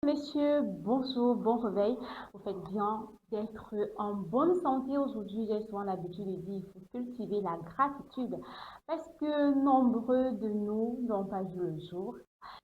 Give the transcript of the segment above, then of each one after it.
Messieurs, bonjour, bon réveil. Vous faites bien d'être en bonne santé aujourd'hui. J'ai souvent l'habitude de dire il faut cultiver la gratitude parce que nombreux de nous n'ont pas vu le jour.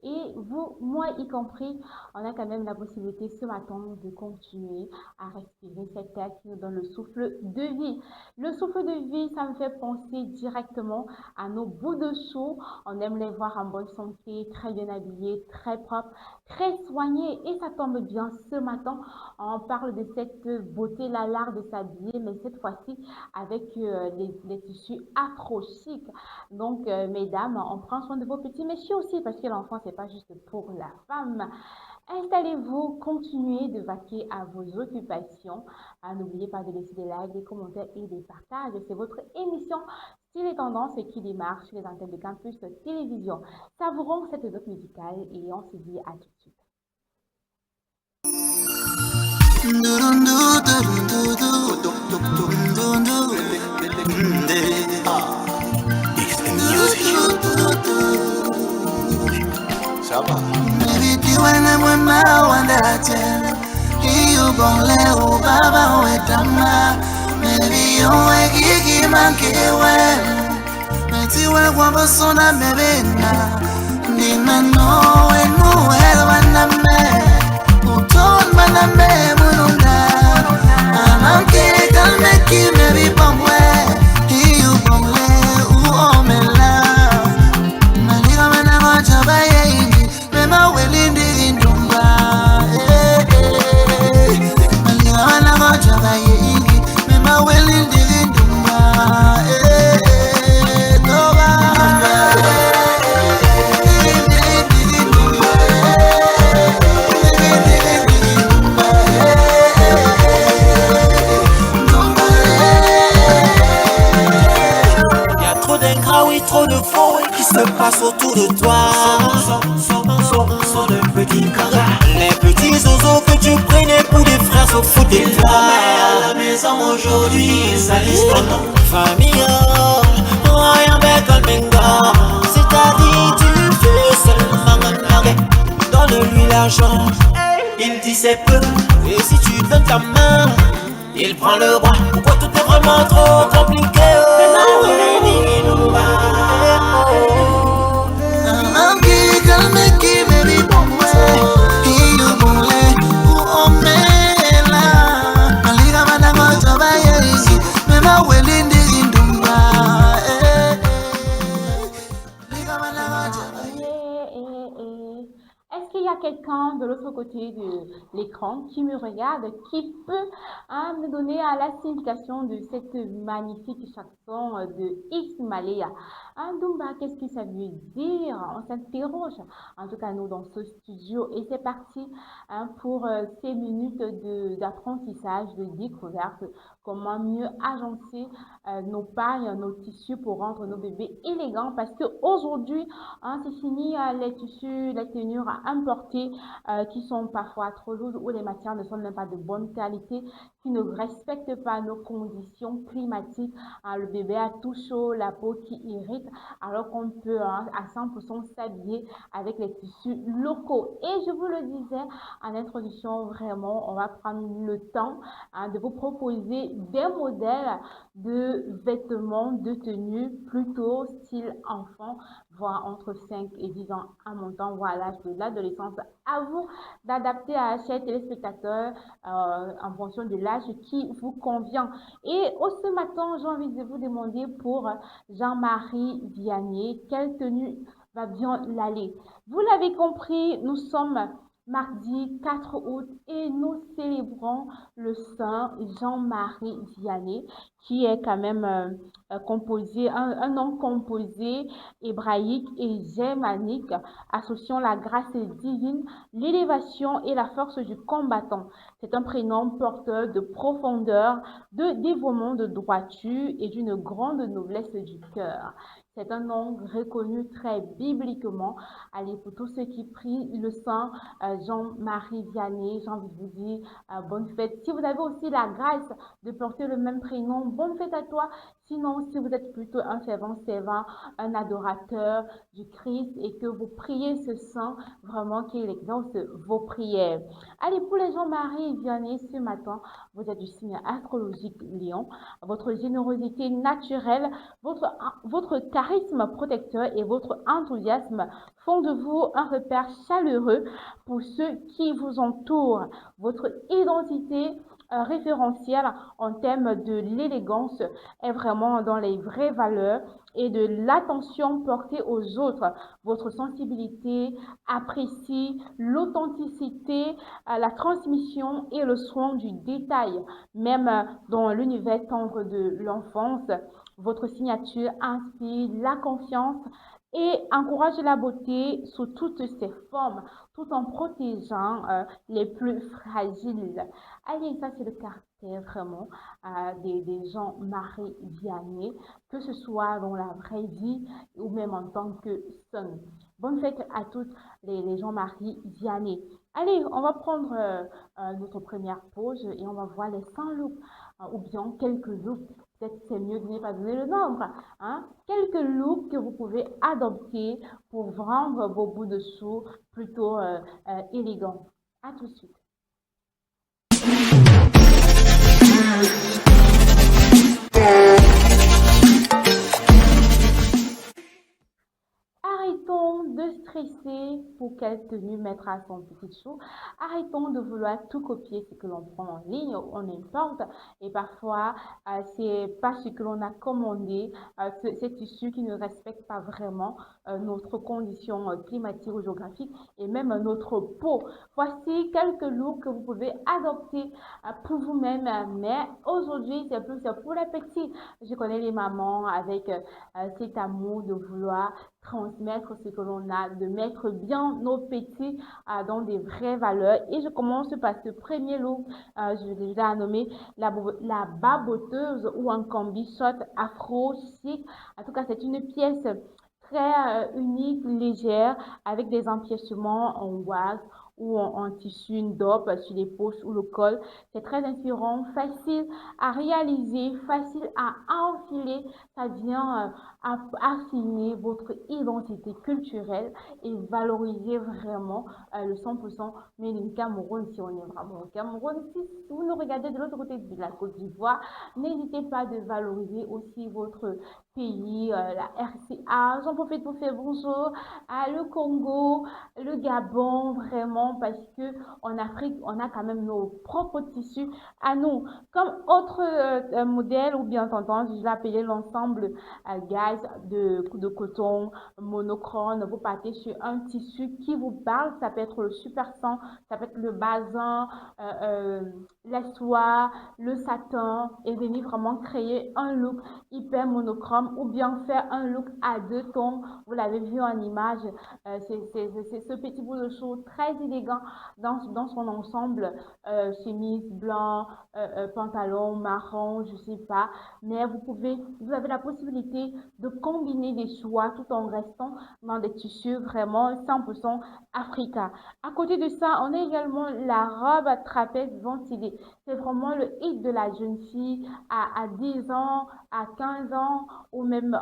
Et vous, moi y compris, on a quand même la possibilité ce matin de continuer à respirer cet air qui nous donne le souffle de vie. Le souffle de vie, ça me fait penser directement à nos bouts de chou. On aime les voir en bonne santé, très bien habillés, très propres, très soigné. Et ça tombe bien, ce matin, on parle de cette beauté, là, l'art de s'habiller, mais cette fois-ci avec les tissus afro-chic. Donc, mesdames, on prend soin de vos petits messieurs aussi, parce que l'enfant, c'est pas juste pour la femme. Installez-vous, continuez de vaquer à vos occupations. N'oubliez pas de laisser des likes, des commentaires et des partages. C'est votre émission sur les tendances qui démarre sur les antennes de Campus Télévision. Savourons cette note musicale et on se dit à tout de suite. Mebitiwene mwema wandache iyo bonle ubaba wetama mebiyowe gigi mankewe metiwe kwamba sona mebena ndimano enu elwaname uton maname mununda amanke kalmeki mebipomwe iyo bonle uomela maliga mena wachabaye Mema welindi indumba Maliga wana goja bayingi Mema welindi indumba Toba Y'a trop d'ingrats, oui, trop de faux qui se passent autour de toi. Sont de petits cagas. Les petits zozos que tu prenais pour des frères se foutent de toi. À la maison aujourd'hui, ça liste ton nom. Famille, rien bête comme Menga. C'est-à-dire, tu fais seulement un arrêt. Donne-lui l'argent, il dit c'est peu. Et si tu donnes ta main, il prend le bras. Pourquoi tout est vraiment trop compliqué? Est-ce qu'il y a quelqu'un de l'autre côté de l'écran qui me regarde, qui peut me donner la signification de cette magnifique chanson de X Malaya? Dumba, qu'est-ce que ça veut dire? On s'interroge, en tout cas nous dans ce studio, et c'est parti pour ces minutes d'apprentissage, de découverte, comment mieux agencer nos pailles, nos tissus pour rendre nos bébés élégants, parce qu'aujourd'hui, c'est fini les tissus, les tenures importées qui sont parfois trop lourdes ou les matières ne sont même pas de bonne qualité, qui ne respectent pas nos conditions climatiques. Le bébé a tout chaud, la peau qui irrite, alors qu'on peut à 100% s'habiller avec les tissus locaux. Et je vous le disais en introduction, vraiment, on va prendre le temps de vous proposer des modèles de vêtements, de tenues plutôt style enfant, voire entre 5 et 10 ans à montant, voire l'âge de l'adolescence. À vous d'adapter à chaque téléspectateur en fonction de l'âge qui vous convient. Et ce matin, j'ai envie de vous demander pour Jean-Marie Vianney, quelle tenue va bien l'aller? Vous l'avez compris, nous sommes mardi 4 août et nous célébrons le Saint Jean-Marie Vianney qui est quand même composé, un nom composé hébraïque et germanique, associant la grâce divine, l'élévation et la force du combattant. C'est un prénom porteur de profondeur, de dévouement, de droiture et d'une grande noblesse du cœur. C'est un nom reconnu très bibliquement. Allez, pour tous ceux qui prient le Saint Jean-Marie Vianney, j'ai envie de vous dire bonne fête. Si vous avez aussi la grâce de porter le même prénom, bonne fête à toi. Sinon, si vous êtes plutôt un fervent servant, un adorateur du Christ et que vous priez ce sang, vraiment qu'il exauce vos prières. Allez, pour les gens mariés et vianney ce matin, vous êtes du signe astrologique Lion. Votre générosité naturelle, votre charisme protecteur et votre enthousiasme font de vous un repère chaleureux pour ceux qui vous entourent. Votre identité référentielle en termes de l'élégance est vraiment dans les vraies valeurs et de l'attention portée aux autres. Votre sensibilité apprécie l'authenticité, la transmission et le soin du détail. Même dans l'univers tendre de l'enfance, votre signature inspire la confiance et encourage la beauté sous toutes ses formes, tout en protégeant les plus fragiles. Allez, ça c'est le caractère vraiment des gens mariés Vianney, que ce soit dans la vraie vie ou même en tant que son. Bonne fête à toutes les gens mariés Vianney. Allez, on va prendre notre première pause et on va voir les 100 looks ou bien quelques looks. Peut-être c'est mieux de ne pas donner le nombre. Hein? Quelques looks que vous pouvez adopter pour rendre vos bouts de sous plutôt élégants. À tout de suite. Arrêtons de stresser pour quelle tenue mettre à son petit chou. Arrêtons de vouloir tout copier ce que l'on prend en ligne, on importe. Et parfois, c'est pas ce que l'on a commandé, ces tissus qui ne respectent pas vraiment notre condition climatique ou géographique et même notre peau. Voici quelques looks que vous pouvez adopter pour vous-même. Mais aujourd'hui, c'est plus pour les petits. Je connais les mamans avec cet amour de vouloir transmettre ce que l'on a, de mettre bien nos petits dans des vraies valeurs. Et je commence par ce premier look, je l'ai déjà nommé la baboteuse ou un combi short afro chic. En tout cas, c'est une pièce très unique, légère, avec des empiècements en wax ou en tissu dope sur les poches ou le col. C'est très inspirant, facile à réaliser, facile à enfiler. Ça vient affiner votre identité culturelle et valoriser vraiment le 100% mais in Cameroun si on est vraiment au Cameroun. Si vous nous regardez de l'autre côté de la Côte d'Ivoire, n'hésitez pas de valoriser aussi votre pays, la RCA. J'en profite pour faire bonjour à le Congo, le Gabon, vraiment, parce que en Afrique, on a quand même nos propres tissus à nous. Comme autre modèle ou bien tendance, je l'ai appelé l'ensemble guys de coton monochrome. Vous partez sur un tissu qui vous parle. Ça peut être le super 100, ça peut être le bazin, la soie, le satin et venir vraiment créer un look hyper monochrome ou bien faire un look à deux tons. Vous l'avez vu en image, c'est ce petit bout de chou très élégant dans son ensemble, chemise blanc, pantalon marron, je sais pas, mais vous avez la possibilité de combiner des choix tout en restant dans des tissus vraiment 100% africains. À côté de ça, on a également la robe à trapèze ventilée. C'est vraiment le hit de la jeune fille à 10 ans, à 15 ans ou même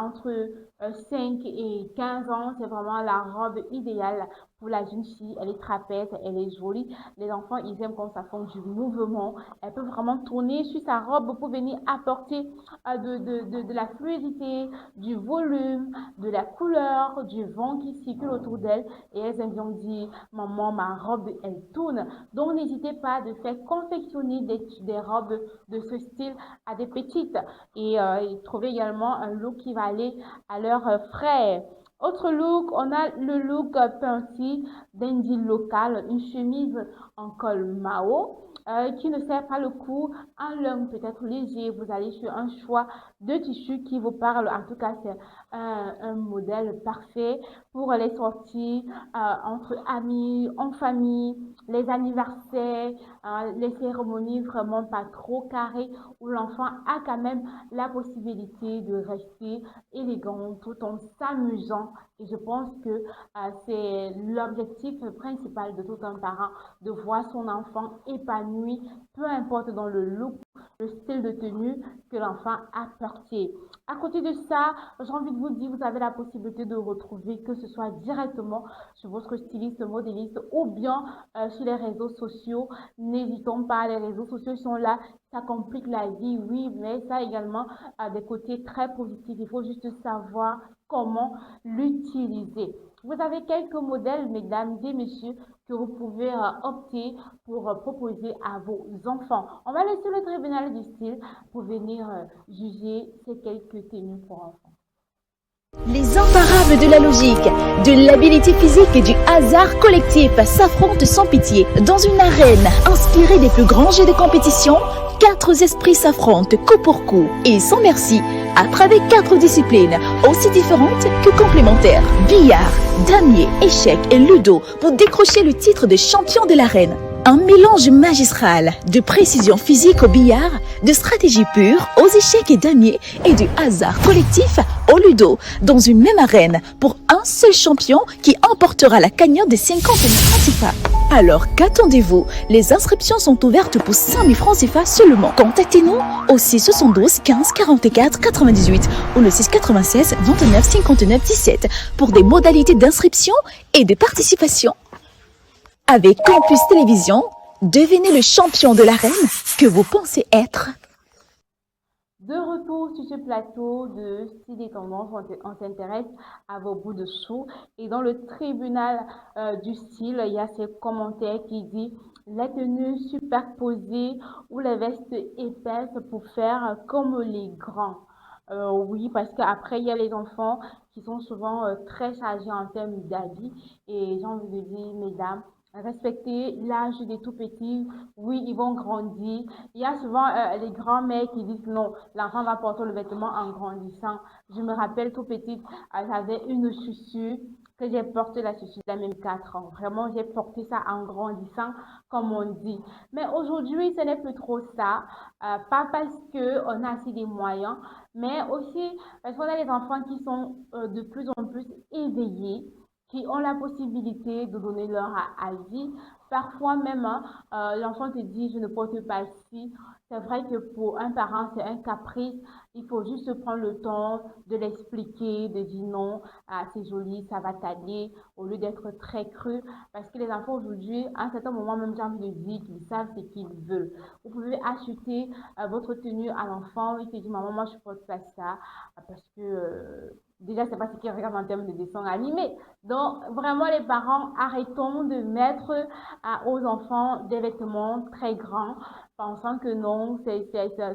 entre 5 et 15 ans. C'est vraiment la robe idéale pour la jeune fille. Elle est trapèze, elle est jolie. Les enfants, ils aiment quand ça fait du mouvement. Elle peut vraiment tourner sur sa robe pour venir apporter de la fluidité, du volume, de la couleur, du vent qui circule autour d'elle. Et elles aiment bien dire, maman, ma robe, elle tourne. Donc, n'hésitez pas de faire confectionner des robes de ce style à des petites. Et trouver également un look qui va aller à leur frais. Autre look, on a le look Penty d'Indy local, une chemise en col Mao qui ne sert pas le coup, un long peut-être léger. Vous allez sur un choix de tissu qui vous parle. En tout cas, c'est un modèle parfait pour les sorties entre amis, en famille, les anniversaires, les cérémonies vraiment pas trop carrées où l'enfant a quand même la possibilité de rester élégant tout en s'amusant Et je pense que c'est l'objectif principal de tout un parent, de voir son enfant épanoui, peu importe dans le look, le style de tenue que l'enfant a porté. À côté de ça, j'ai envie de vous dire, vous avez la possibilité de retrouver, que ce soit directement sur votre styliste, modéliste ou bien sur les réseaux sociaux. N'hésitons pas, les réseaux sociaux sont là, ça complique la vie, oui, mais ça également a des côtés très positifs. Il faut juste savoir comment l'utiliser. Vous avez quelques modèles, mesdames et messieurs, que vous pouvez opter pour proposer à vos enfants. On va laisser le tribunal du style pour venir juger ces quelques tenues pour enfants. Les imparables de la logique, de l'habilité physique et du hasard collectif s'affrontent sans pitié. Dans une arène inspirée des plus grands jeux de compétition, 4 esprits s'affrontent coup pour coup et sans merci à travers 4 disciplines aussi différentes que complémentaires. Billard, damier, échecs et ludo pour décrocher le titre de champion de l'arène. Un mélange magistral de précision physique au billard, de stratégie pure aux échecs et damiers et du hasard collectif au ludo dans une même arène pour un seul champion qui emportera la cagnotte des 50 000 francs CFA. Alors qu'attendez-vous? Les inscriptions sont ouvertes pour 5 000 francs CFA seulement. Contactez-nous au 672 15 44 98 ou le 696 29 59 17 pour des modalités d'inscription et de participation. Avec Campus Télévision, devenez le champion de l'arène que vous pensez être. De retour sur ce plateau de Style et Tendance, on s'intéresse à vos bouts de chou. Et dans le tribunal du style, il y a ces commentaires qui disent les tenues superposées ou les vestes épaisses pour faire comme les grands. Oui, parce qu'après, il y a les enfants qui sont souvent très chargés en termes d'habits. Et j'ai envie de dire, mesdames, respecter l'âge des tout petits. Oui, ils vont grandir. Il y a souvent les grands-mères qui disent non, l'enfant va porter le vêtement en grandissant. Je me rappelle tout petite, j'avais une chaussure que j'ai porté la chaussure de même 4 ans. Vraiment, j'ai porté ça en grandissant, comme on dit. Mais aujourd'hui, ce n'est plus trop ça. Pas parce qu'on a assez des moyens, mais aussi parce qu'on a les enfants qui sont de plus en plus éveillés, qui ont la possibilité de donner leur avis. Parfois même, hein, l'enfant te dit, je ne porte pas ci. C'est vrai que pour un parent, c'est un caprice. Il faut juste prendre le temps de l'expliquer, de dire non, ah, c'est joli, ça va t'aller, au lieu d'être très cru. Parce que les enfants aujourd'hui, à un certain moment, même j'ai envie de dire qu'ils savent ce qu'ils veulent. Vous pouvez acheter votre tenue à l'enfant. Il te dit, maman, moi, je ne porte pas ça parce que déjà, c'est pas ce qu'ils regardent en termes de dessins animés. Donc, vraiment, les parents, arrêtons de mettre aux enfants des vêtements très grands, pensant que non, c'est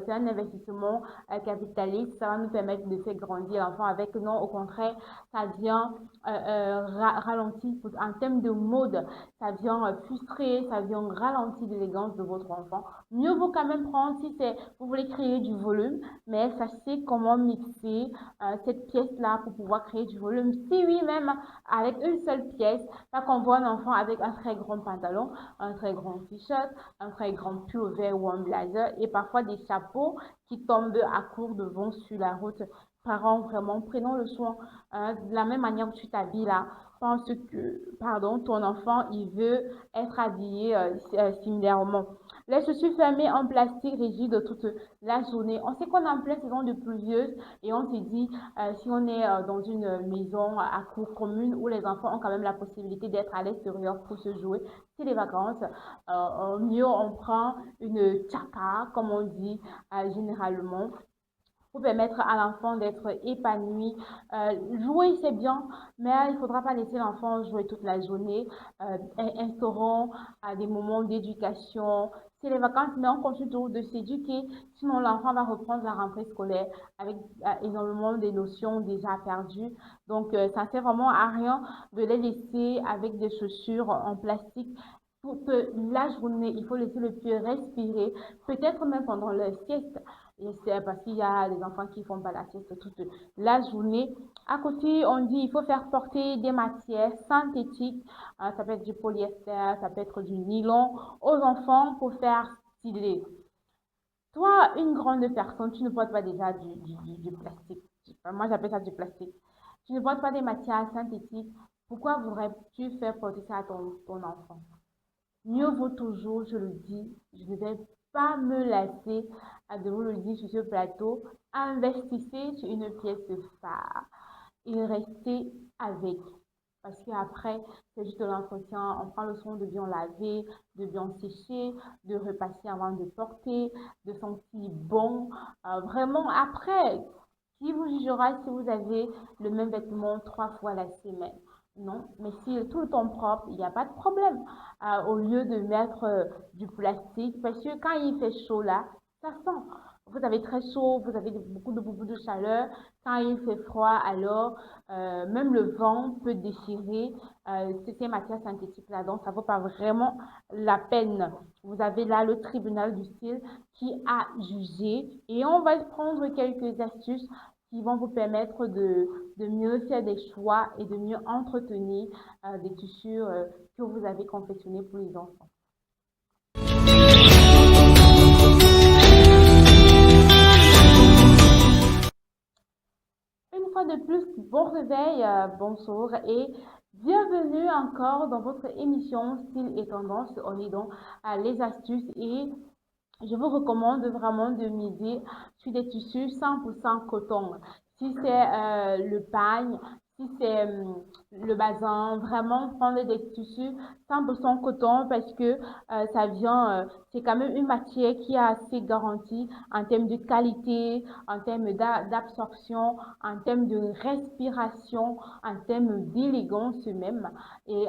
un investissement capitaliste, ça va nous permettre de faire grandir l'enfant avec. Non, au contraire, ça vient ralentir en termes de mode, ça vient frustrer, ça vient ralentir l'élégance de votre enfant. Mieux vaut quand même prendre, si c'est, vous voulez créer du volume, mais sachez comment mixer cette pièce-là pour pouvoir créer du volume. Si oui, même avec une seule pièce, pas qu'on voit un enfant avec un très grand pantalon, un très grand t-shirt, un très grand pull vert ou un blazer et parfois des chapeaux qui tombent à court de vent sur la route. Parents, vraiment, prenons le soin. De la même manière que tu t'habilles là, pense que, pardon, ton enfant, il veut être habillé similairement. Les chaussures fermées en plastique rigide toute la journée. On sait qu'on est en pleine saison de pluvieuse et on se dit, si on est dans une maison à cour commune où les enfants ont quand même la possibilité d'être à l'extérieur pour se jouer, c'est les vacances, mieux on prend une tchaka, comme on dit généralement, pour permettre à l'enfant d'être épanoui. Jouer, c'est bien, mais il ne faudra pas laisser l'enfant jouer toute la journée. Instaurons des moments d'éducation. C'est les vacances, mais on continue toujours de s'éduquer. Sinon, l'enfant va reprendre la rentrée scolaire avec énormément de notions déjà perdues. Donc, ça ne sert vraiment à rien de les laisser avec des chaussures en plastique toute la journée. Il faut laisser le pied respirer, peut-être même pendant la sieste. Et c'est parce qu'il y a des enfants qui ne font pas la sieste toute la journée. À côté, on dit qu'il faut faire porter des matières synthétiques. Ça peut être du polyester, ça peut être du nylon aux enfants pour faire styler. Toi, une grande personne, tu ne portes pas déjà du plastique. Moi, j'appelle ça du plastique. Tu ne portes pas des matières synthétiques. Pourquoi voudrais-tu faire porter ça à ton enfant? Mieux vaut toujours, je le dis, je ne vais pas me lasser de vous le dire sur ce plateau, investissez sur une pièce phare et restez avec. Parce qu'après, c'est juste l'entretien, on prend le soin de bien laver, de bien sécher, de repasser avant de porter, de sentir bon. Vraiment, après, qui vous jugera si vous avez le même vêtement 3 fois la semaine? Non, mais si tout le temps propre, il n'y a pas de problème. Au lieu de mettre du plastique, parce que quand il fait chaud là, ça sent. Vous avez très chaud, vous avez beaucoup de chaleur. Quand il fait froid, alors même le vent peut déchirer ces matières synthétiques-là. Donc, ça ne vaut pas vraiment la peine. Vous avez là le tribunal du style qui a jugé et on va prendre quelques astuces qui vont vous permettre de mieux faire des choix et de mieux entretenir des tissus que vous avez confectionnés pour les enfants. Une fois de plus, bon réveil, bonjour et bienvenue encore dans votre émission Style et Tendance. On est donc à les astuces et je vous recommande vraiment de miser sur des tissus 100% coton. Si c'est le pagne, si c'est le bazin, vraiment prendre des tissus 100% coton parce que ça vient, c'est quand même une matière qui est assez garantie en termes de qualité, en termes d'absorption, en termes de respiration, en termes d'élégance même. Et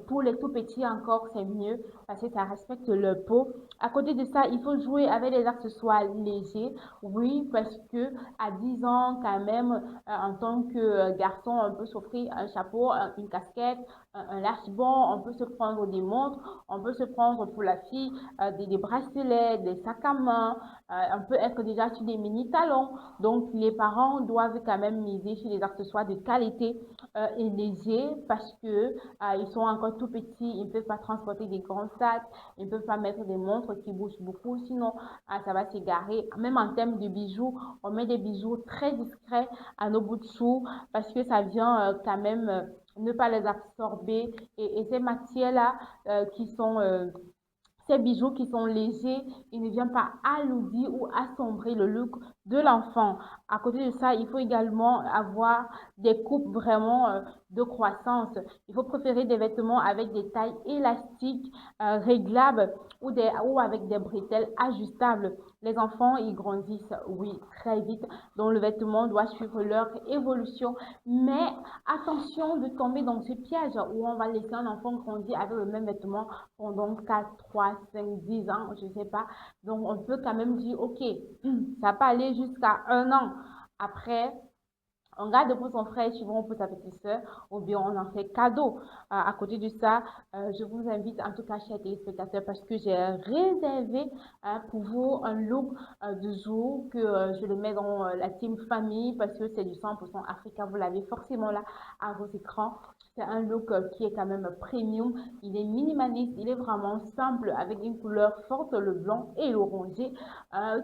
pour les tout petits encore, c'est mieux parce que ça respecte leur peau. À côté de ça, il faut jouer avec des accessoires légers. Oui, parce que à 10 ans, quand même, en tant que garçon, on peut s'offrir un chapeau, une casquette, un lâche-bon, on peut se prendre des montres, on peut se prendre pour la fille des bracelets, des sacs à main, on peut être déjà sur des mini-talons. Donc, les parents doivent quand même miser sur des accessoires de qualité et légers parce que ils sont encore tout petits, ils ne peuvent pas transporter des grands sacs, ils ne peuvent pas mettre des montres qui bougent beaucoup, sinon ça va s'égarer. Même en termes de bijoux, on met des bijoux très discrets à nos bouts de chou parce que ça vient quand même ne pas les absorber et ces matières-là qui sont ces bijoux qui sont légers, ils ne viennent pas alourdir ou assombrir le look de l'enfant. À côté de ça, il faut également avoir des coupes vraiment de croissance. Il faut préférer des vêtements avec des tailles élastiques, réglables ou avec des bretelles ajustables. Les enfants, ils grandissent, oui, très vite. Donc, le vêtement doit suivre leur évolution. Mais attention de tomber dans ce piège où on va laisser un enfant grandir avec le même vêtement pendant 4, 3, 5, 10 ans, je ne sais pas. Donc, on peut quand même dire, OK, ça peut aller jusqu'à 1 an. Après, on garde pour son frère, souvent pour sa petite soeur, ou bien on en fait cadeau. À côté de ça, je vous invite, en tout cas, chers téléspectateurs, parce que j'ai réservé pour vous un look de jour que je le mets dans la team famille, parce que c'est du 100% africain. Vous l'avez forcément là à vos écrans. C'est un look qui est quand même premium. Il est minimaliste, il est vraiment simple, avec une couleur forte, le blanc et l'orangé,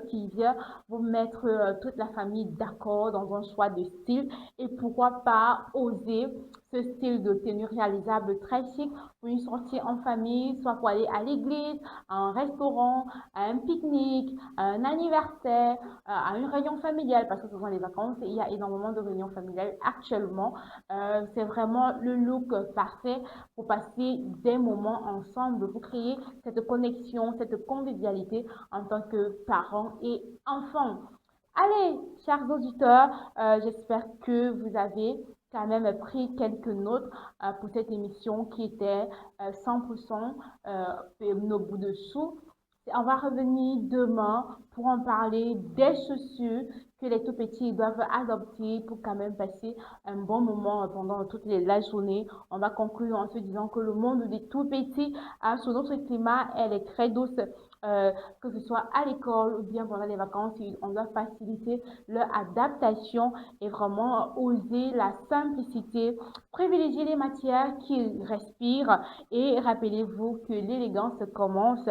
qui vient vous mettre toute la famille d'accord dans un choix de style. Et pourquoi pas oser ce style de tenue réalisable très chic pour une sortie en famille, soit pour aller à l'église, à un restaurant, à un pique-nique, à un anniversaire, à une réunion familiale, parce que souvent les vacances, il y a énormément de réunions familiales actuellement. C'est vraiment le look parfait pour passer des moments ensemble, pour créer cette connexion, cette convivialité en tant que parents et enfants. Allez, chers auditeurs, j'espère que vous avez quand même pris quelques notes pour cette émission qui était 100% nos bouts de chou. On va revenir demain pour en parler des chaussures que les tout petits doivent adopter pour quand même passer un bon moment pendant toute la journée. On va conclure en se disant que le monde des tout petits, sous notre climat, elle est très douce. que ce soit à l'école ou bien pendant les vacances, on doit faciliter leur adaptation et vraiment oser la simplicité, privilégier les matières qui respirent et rappelez-vous que l'élégance commence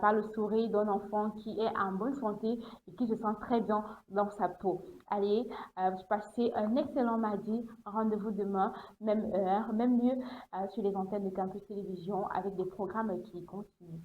par le sourire d'un enfant qui est en bonne santé et qui se sent très bien dans sa peau. Allez, passez un excellent mardi. Rendez-vous demain, même heure, même lieu, sur les antennes de Campus Télévision avec des programmes qui continuent.